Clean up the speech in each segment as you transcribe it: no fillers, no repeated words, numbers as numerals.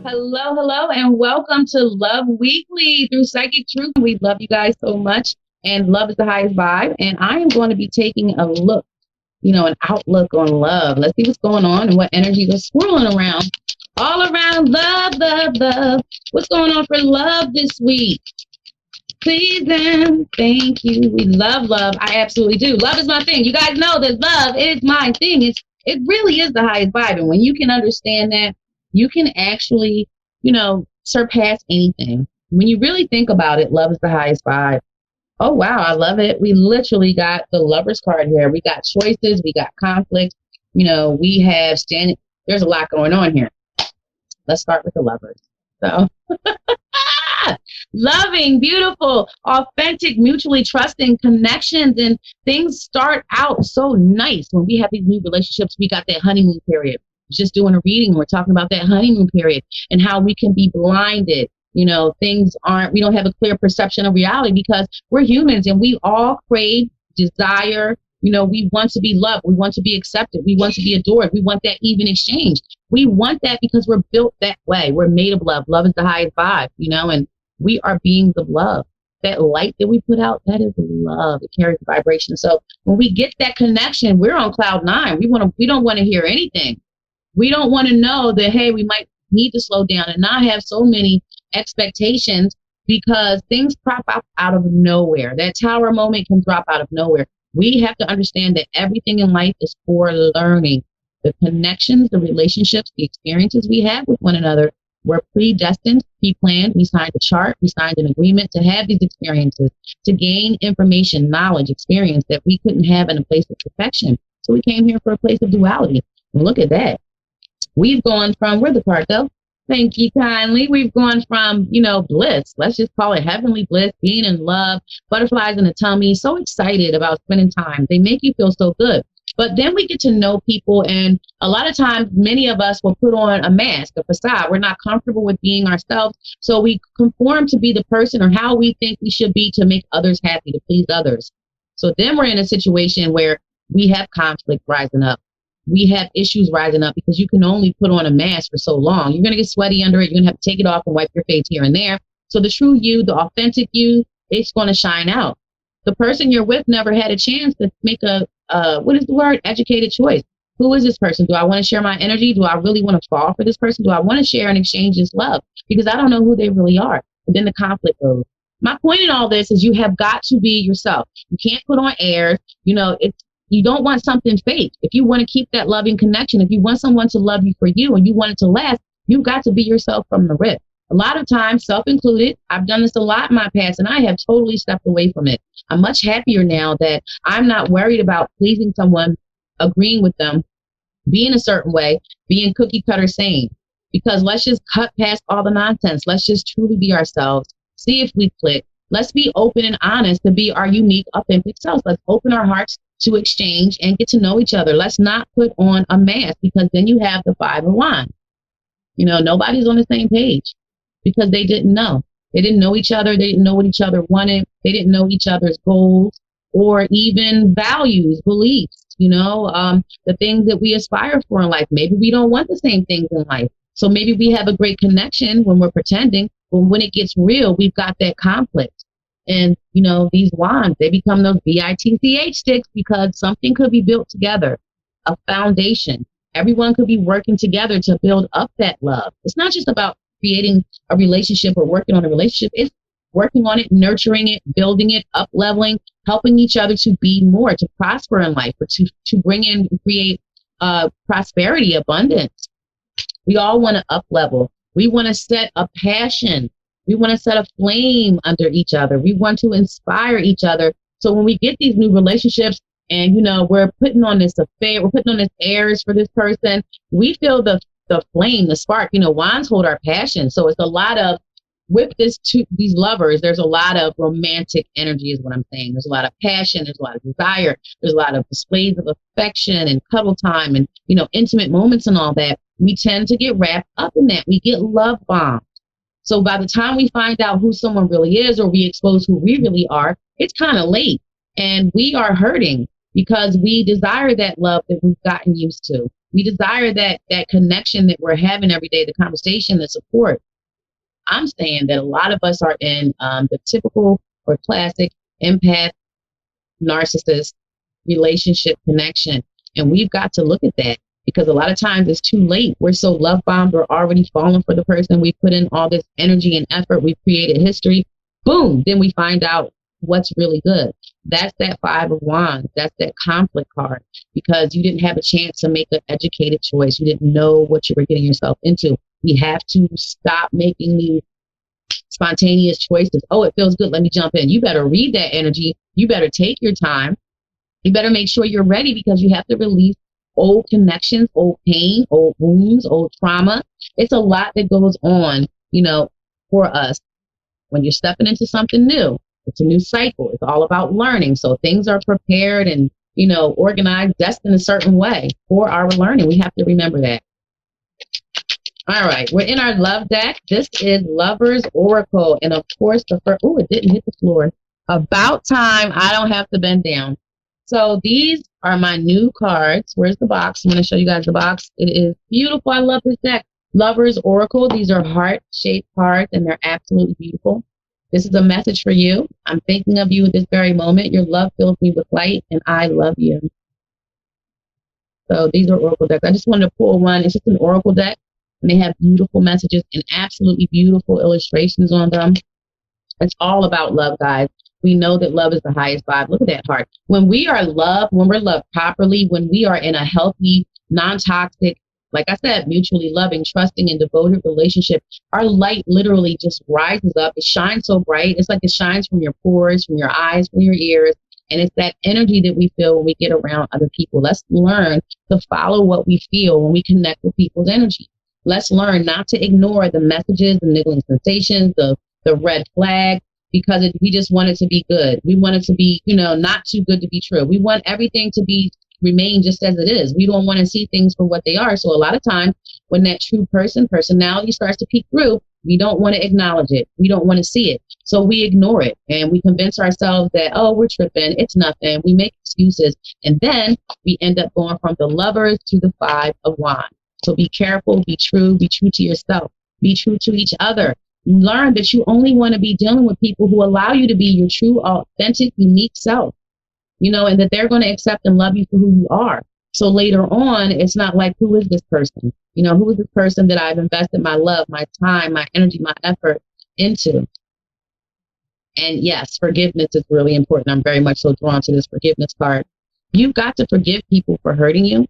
Hello, hello, and welcome to Love Weekly through Psychic Truth. We love you guys so much, and love is the highest vibe. And I am going to be taking a look, an outlook on love. Let's see what's going on and what energies are swirling around, all around love, love, love. What's going on for love this week? Please and thank you. We love love. I absolutely do. Love is my thing. You guys know that love is my thing. It really is the highest vibe, and when you can understand that, you can actually, surpass anything. When you really think about it, love is the highest vibe. Oh, wow. I love it. We literally got the Lovers card here. We got choices. We got conflict. We have there's a lot going on here. Let's start with the Lovers. So loving, beautiful, authentic, mutually trusting connections, and things start out so nice when we have these new relationships. We got that honeymoon period. Just doing a reading, we're talking about that honeymoon period and how we can be blinded. We don't have a clear perception of reality because we're humans and we all crave, desire, we want to be loved. We want to be accepted. We want to be adored. We want that even exchange. We want that because we're built that way. We're made of love. Love is the highest vibe, and we are beings of love. That light that we put out, that is love. It carries the vibration. So when we get that connection, we're on cloud nine. We don't want to hear anything. We don't want to know that, hey, we might need to slow down and not have so many expectations because things crop up out of nowhere. That tower moment can drop out of nowhere. We have to understand that everything in life is for learning. The connections, the relationships, the experiences we have with one another were predestined, pre-planned. We signed a chart. We signed an agreement to have these experiences, to gain information, knowledge, experience that we couldn't have in a place of perfection. So we came here for a place of duality. And look at that. We've gone from, where'd the card go? Thank you kindly. We've gone from, bliss. Let's just call it heavenly bliss, being in love, butterflies in the tummy, so excited about spending time. They make you feel so good. But then we get to know people, and a lot of times, many of us will put on a mask, a facade. We're not comfortable with being ourselves, so we conform to be the person or how we think we should be to make others happy, to please others. So then we're in a situation where we have conflict rising up. We have issues rising up because you can only put on a mask for so long. You're going to get sweaty under it. You're going to have to take it off and wipe your face here and there. So the true you, the authentic you, it's going to shine out. The person you're with never had a chance to make educated choice. Who is this person? Do I want to share my energy? Do I really want to fall for this person? Do I want to share and exchange this love? Because I don't know who they really are. And then the conflict goes. My point in all this is you have got to be yourself. You can't put on airs. You don't want something fake. If you want to keep that loving connection, if you want someone to love you for you and you want it to last, you've got to be yourself from the rip. A lot of times, self-included, I've done this a lot in my past and I have totally stepped away from it. I'm much happier now that I'm not worried about pleasing someone, agreeing with them, being a certain way, being cookie cutter sane. Because let's just cut past all the nonsense. Let's just truly be ourselves. See if we click. Let's be open and honest to be our unique, authentic selves. Let's open our hearts to exchange and get to know each other. Let's not put on a mask because then you have the Five of Wands. Nobody's on the same page because they didn't know. They didn't know each other. They didn't know what each other wanted. They didn't know each other's goals or even values, beliefs, the things that we aspire for in life. Maybe we don't want the same things in life. So maybe we have a great connection when we're pretending, but when it gets real, we've got that conflict. And, these wands, they become those BITCH sticks because something could be built together, a foundation. Everyone could be working together to build up that love. It's not just about creating a relationship or working on a relationship. It's working on it, nurturing it, building it, up leveling, helping each other to be more, to prosper in life, or to bring in, create prosperity, abundance. We all want to up level. We want to set a passion. We want to set a flame under each other. We want to inspire each other. So when we get these new relationships and, we're putting on this affair, we're putting on this airs for this person, we feel the flame, the spark. Wands hold our passion. So it's a lot of, with these lovers, there's a lot of romantic energy is what I'm saying. There's a lot of passion. There's a lot of desire. There's a lot of displays of affection and cuddle time and, intimate moments and all that. We tend to get wrapped up in that. We get love bombed. So by the time we find out who someone really is or we expose who we really are, it's kind of late and we are hurting because we desire that love that we've gotten used to. We desire that connection that we're having every day, the conversation, the support. I'm saying that a lot of us are in the typical or classic empath narcissist relationship connection. And we've got to look at that, because a lot of times it's too late. We're so love bombed. We're already falling for the person. We put in all this energy and effort. We've created history. Boom. Then we find out what's really good. That's that 5 of Wands. That's that conflict card, because you didn't have a chance to make an educated choice. You didn't know what you were getting yourself into. We have to stop making these spontaneous choices. Oh, it feels good. Let me jump in. You better read that energy. You better take your time. You better make sure you're ready, because you have to release old connections, old pain, old wounds, old trauma. It's a lot that goes on, for us when you're stepping into something new. It's a new cycle. It's all about learning. So things are prepared and, organized, destined a certain way for our learning. We have to remember that. All right. We're in our love deck. This is Lover's Oracle. And of course, it didn't hit the floor. About time. I don't have to bend down. So these are my new cards. Where's the box? I'm going to show you guys the box. It is beautiful. I love this deck. Lover's Oracle. These are heart-shaped cards, and they're absolutely beautiful. This is a message for you. I'm thinking of you at this very moment. Your love fills me with light, and I love you. So these are Oracle decks. I just wanted to pull one. It's just an Oracle deck, and they have beautiful messages and absolutely beautiful illustrations on them. It's all about love, guys. We know that love is the highest vibe. Look at that heart. When we are loved, when we're loved properly, when we are in a healthy, non-toxic, like I said, mutually loving, trusting, and devoted relationship, our light literally just rises up. It shines so bright. It's like it shines from your pores, from your eyes, from your ears. And it's that energy that we feel when we get around other people. Let's learn to follow what we feel when we connect with people's energy. Let's learn not to ignore the messages, the niggling sensations, the red flag, because we just want it to be good. We want it to be, not too good to be true. We want everything to remain just as it is. We don't want to see things for what they are. So a lot of times when that true personality starts to peek through, we don't want to acknowledge it. We don't want to see it. So we ignore it, and we convince ourselves that, oh, we're tripping. It's nothing. We make excuses. And then we end up going from the Lovers to the 5 of Wands. So be careful, be true to yourself, be true to each other. Learn that you only want to be dealing with people who allow you to be your true, authentic, unique self, and that they're going to accept and love you for who you are. So later on, it's not like, who is this person? Who is this person that I've invested my love, my time, my energy, my effort into? And yes, forgiveness is really important. I'm very much so drawn to this forgiveness card. You've got to forgive people for hurting you,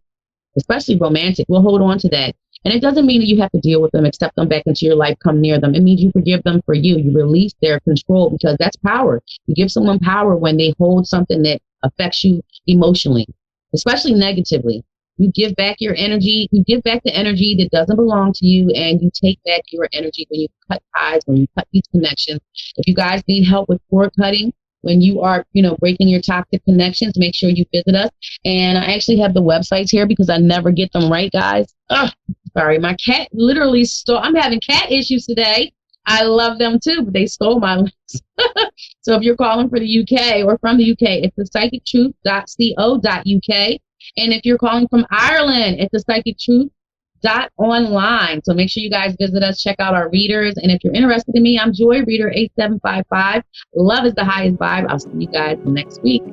especially romantic. We'll hold on to that. And it doesn't mean that you have to deal with them, accept them back into your life, come near them. It means you forgive them for you. You release their control, because that's power. You give someone power when they hold something that affects you emotionally, especially negatively. You give back your energy. You give back the energy that doesn't belong to you, and you take back your energy when you cut ties, when you cut these connections. If you guys need help with cord cutting, when you are, breaking your toxic connections, make sure you visit us. And I actually have the websites here because I never get them right, guys. Sorry, my cat literally stole. I'm having cat issues today. I love them too, but they stole my links. So if you're calling for the UK or from the UK, it's the psychictruth.co.uk. And if you're calling from Ireland, it's the psychictruth.online. So make sure you guys visit us, check out our readers. And if you're interested in me, I'm Joy, reader 8755. Love is the highest vibe. I'll see you guys next week.